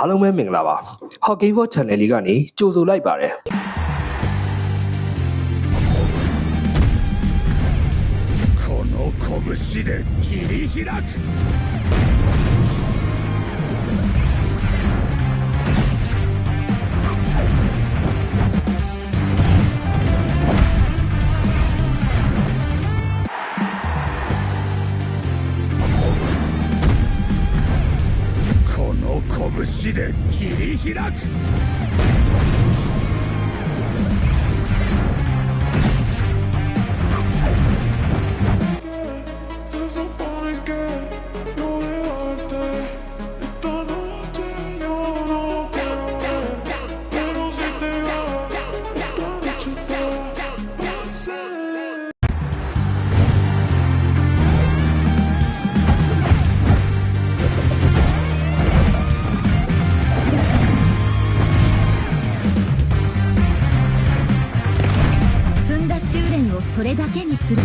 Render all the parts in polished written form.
အားလုံးပဲမင်္ဂလာပါ Hockey World Channel လေးကနေကြိုဆိုလိုက်ပါတယ်この拳で切り開くこの拳で切り開くそれだけにする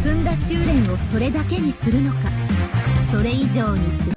積んだ修練をそれだけにするのかそれ以上にする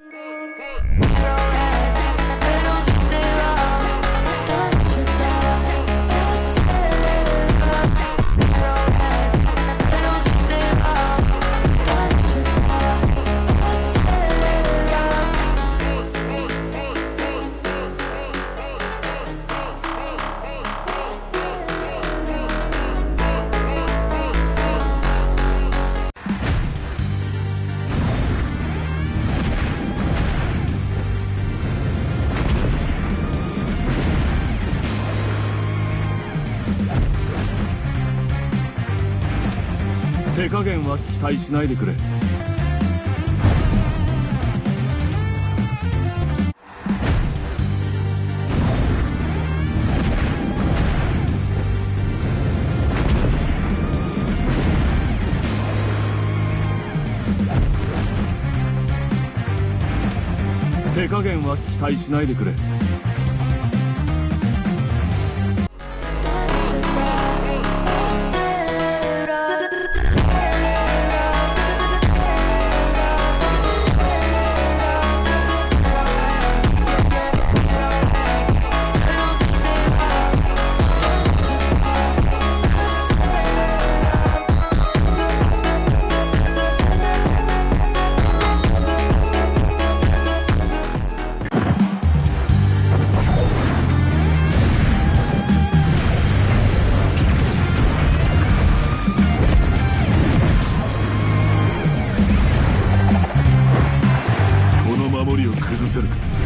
手加減は期待しないでくれ手加減は期待しないでくれ守りを崩せるか